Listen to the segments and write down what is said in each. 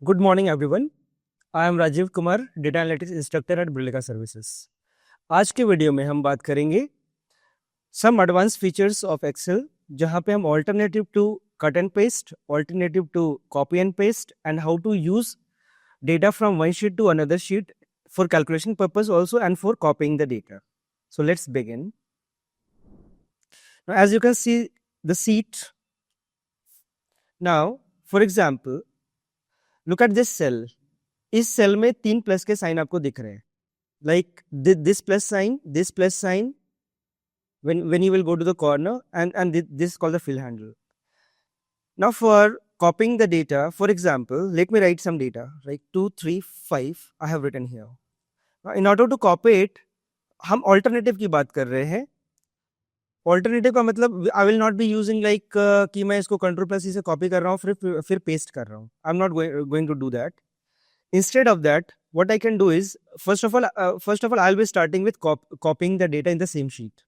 Good morning everyone. I am Rajeev Kumar, Data Analytics Instructor at Brillica Services. आज के video में हम बात करेंगे some advanced features of Excel जहाँ पे हम alternative to cut and paste, alternative to copy and paste and how to use data from one sheet to another sheet for calculation purpose also and for copying the data. So let's begin. Now as you can see the sheet. Now for example, look at this cell. इस cell में 3 plus के sign आपको दिख रहे हैं like this plus sign when you will go to the corner and this is called the fill handle. Now for copying the data, for example, let me write some data like 2 3 5 I have written here. Now in order to copy it, हम alternative की बात कर रहे हैं. Alternative का मतलब I will not be using like कि मैं इसको Ctrl+C से copy कर रहा हूँ फिर paste कर रहा हूँ. I'm not going to do that. Instead of that, what I can do is first of all I'll be starting with copying the data in the same sheet.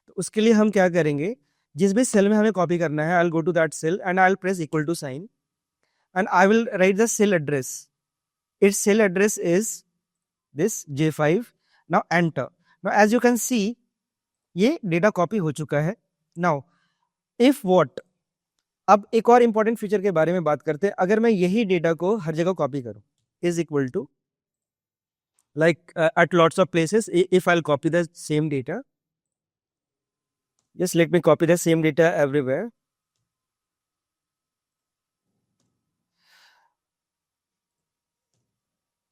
तो उसके लिए हम क्या करेंगे, जिस भी सेल में हमें कॉपी करना है I'll go to that cell and I'll press equal to sign and I will write the cell address. Its cell address is this J5. Now enter. Now as you can see, ये data copy हो चुका है. Now if what, अब एक और important feature के बारे में बात करते हैं. अगर मैं यही डेटा को हर जगह कॉपी करूं is equal to like at lots of places, if I'll copy the same data, just let me copy the same data everywhere.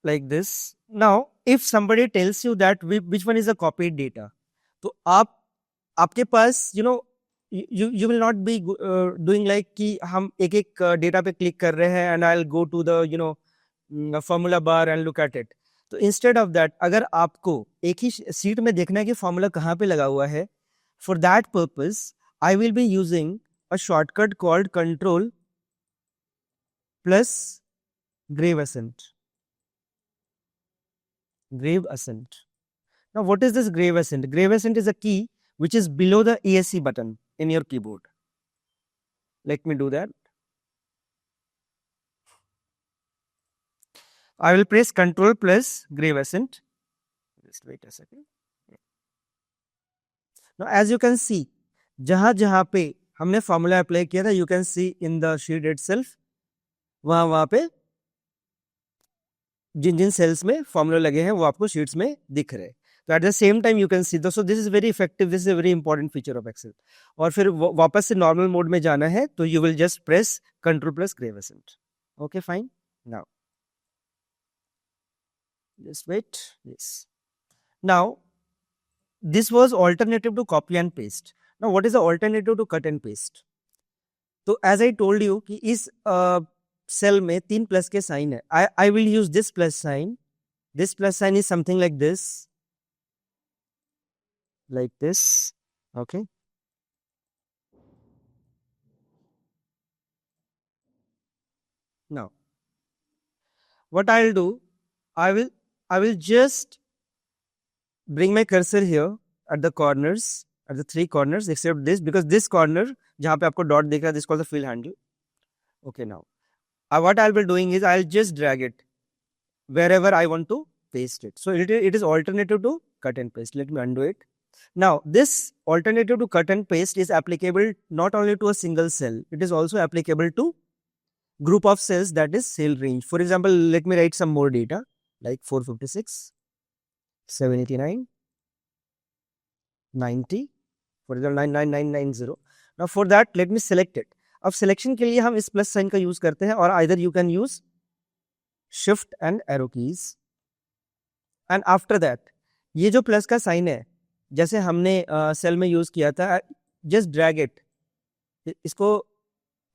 Like this. Now if somebody tells you that which one is the copied data, तो आपके पास you will not be doing like कि हम एक data पे click कर रहे हैं and I'll go to the formula bar and look at it. तो instead of that, अगर आपको एक ही शीट में देखना है कि फॉर्मूला कहाँ पे लगा हुआ है, for that purpose I will be using a shortcut called Control plus grave accent. Grave accent. Now what is this grave accent? Grave accent is a key which is below the ESC button in your keyboard. Let me do that. I will press Control plus grave accent. Just wait a second. Now as you can see, जहाँ पे हमने formula apply किया था, you can see in the sheet itself, वहाँ पे जिन sales में formula लगे हैं वो आपको शीट्स में दिख रहे हैं. तो at the same time you can see so this is very effective, this is a very important feature of Excel. और फिर वापस से नॉर्मल मोड में जाना है तो you will just press control plus grave accent. Okay fine. Now just wait. Yes. Now this was alternative to copy and paste. Now what is the alternative to cut and paste? तो as I told you कि इस cell में 3 plus के sign है. I will use this plus sign. This plus sign is something like this. Like this. Okay. Now what I'll do, I will just bring my cursor here at the corners, at the 3 corners except this, because this corner जहाँ पे आपको dot दिख रहा है, this is called the fill handle. Okay, now what I'll be doing is I'll just drag it wherever I want to paste it. So it is alternative to cut and paste. Let me undo it. Now this alternative to cut and paste is applicable not only to a single cell, it is also applicable to group of cells, that is cell range. For example, let me write some more data like 456, 789, 90, for example 99990. Now for that let me select it. अब selection के लिए हम इस plus sign का use करते हैं और either you can use shift and arrow keys. And after that ये जो प्लस का साइन है जैसे हमने सेल में यूज किया था, जस्ट ड्रैग इट, इसको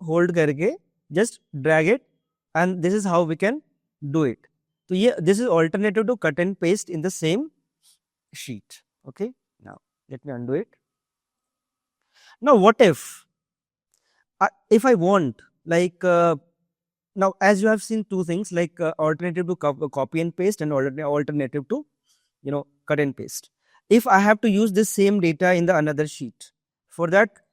होल्ड करके just drag it and this is how we can do it. तो ये this is alternative to cut and paste in the same sheet. Okay, now let me undo it. Now what if I want like now as you have seen two things like alternative to copy and paste and alternative to cut and paste. If I have to use this same data in the another sheet, for that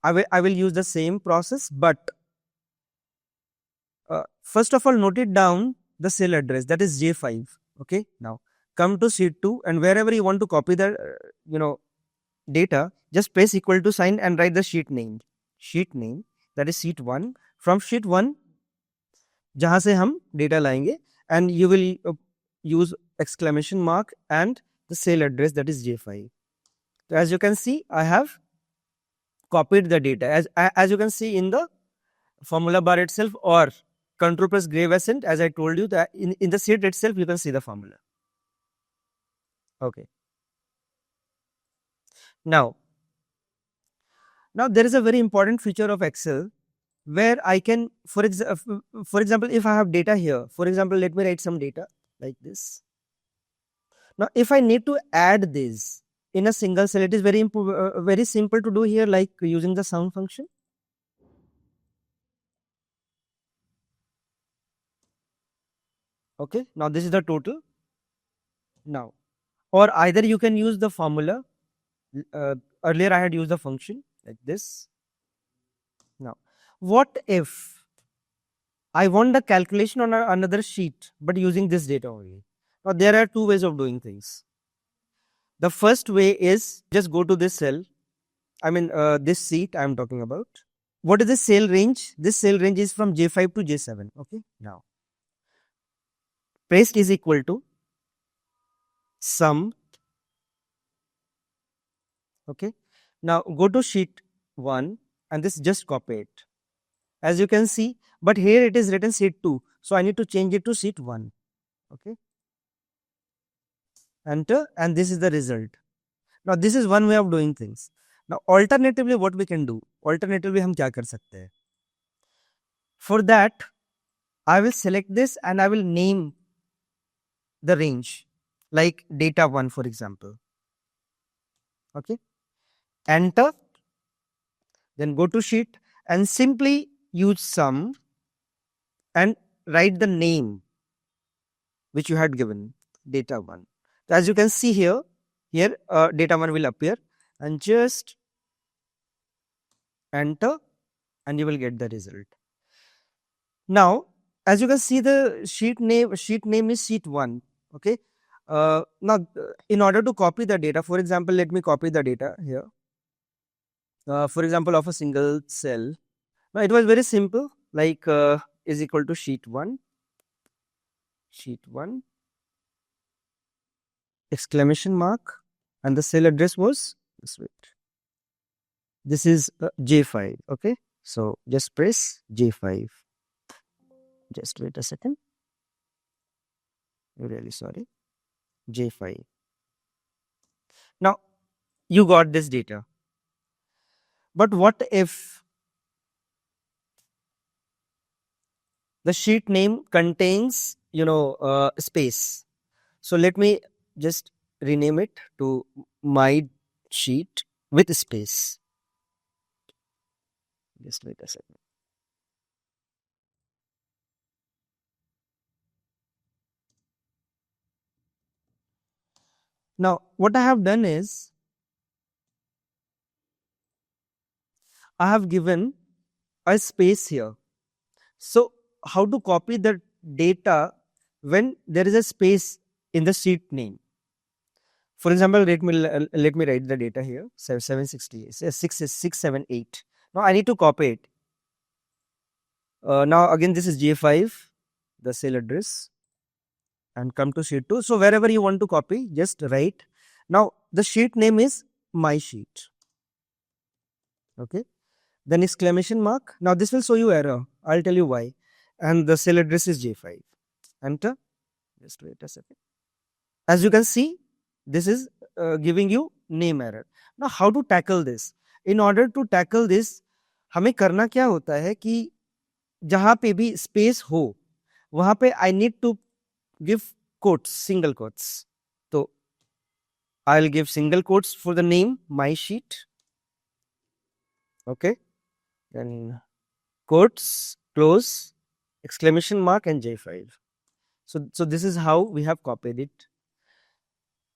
I will use the same process, but first of all, note it down the cell address, that is J5. Okay, now come to sheet 2, and wherever you want to copy the data, just press equal to sign and write the sheet name. Sheet name, that is sheet 1. From sheet 1 जहां से हम data लाएंगे, and you will use exclamation mark and the cell address, that is J5. So as you can see, I have copied the data as you can see in the formula bar itself, or control plus grave accent, as I told you that in the sheet itself you can see the formula. Okay. Now there is a very important feature of Excel where I can, for example, if I have data here, for example, let me write some data like this. Now, if I need to add this in a single cell, it is very simple to do here, like using the sum function. Okay, now this is the total. Now, or either you can use the formula. Earlier I had used the function like this. Now, what if I want the calculation on another sheet, but using this data only? Now, there are two ways of doing things. The first way is just go to this cell. I mean, this sheet I am talking about. What is the cell range? This cell range is from J5 to J7. Okay. Now, paste is equal to sum. Okay. Now, go to sheet 1 and this just copy it. As you can see, but here it is written sheet 2. So, I need to change it to sheet 1. Okay. Enter, and this is the result. Now, this is one way of doing things. Now, alternatively, what we can do? Alternatively, हम क्या कर सकते हैं? For that, I will select this and I will name the range, like data 1, for example. Okay. Enter. Then go to sheet and simply use sum and write the name which you had given, data 1. So as you can see here data 1 will appear, and just enter and you will get the result. Now, as you can see, the sheet name is sheet 1. Okay. Now, in order to copy the data, for example, let me copy the data here. For example, of a single cell. Now, it was very simple, like is equal to sheet 1, exclamation mark, and the cell address was this. This is J5. Okay. So, just press J5. Just wait a second. Really sorry. J5. Now, you got this data. But what if the sheet name contains, space? So, let me just rename it to my sheet with space. Just wait a second. Now, what I have done is, I have given a space here. So, how to copy the data when there is a space in the sheet name? For example, let me write the data here, 760, 678. Now, I need to copy it. Now, again, this is J5, the cell address, and come to sheet 2. So, wherever you want to copy, just write. Now, the sheet name is my sheet. Okay. Then exclamation mark. Now, this will show you error. I'll tell you why. And the cell address is J5. Enter. Just wait a second. As you can see, this is giving you name error. Now, how to tackle this? In order to tackle this, हमें करना क्या होता है कि जहां पे भी space हो वहां पे I need to give quotes, single quotes. So, I'll give single quotes for the name my sheet. Okay. Then quotes, close, exclamation mark, and J5. So this is how we have copied it.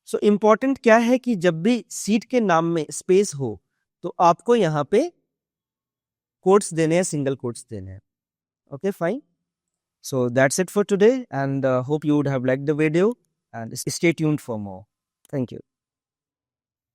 So important क्या है कि जब भी seat के नाम में space हो तो आपको यहाँ पे कोट्स देने हैं, सिंगल कोट्स देने हैं. Okay, fine. So that's it for today, and hope you would have liked the video, and stay tuned for more. Thank you.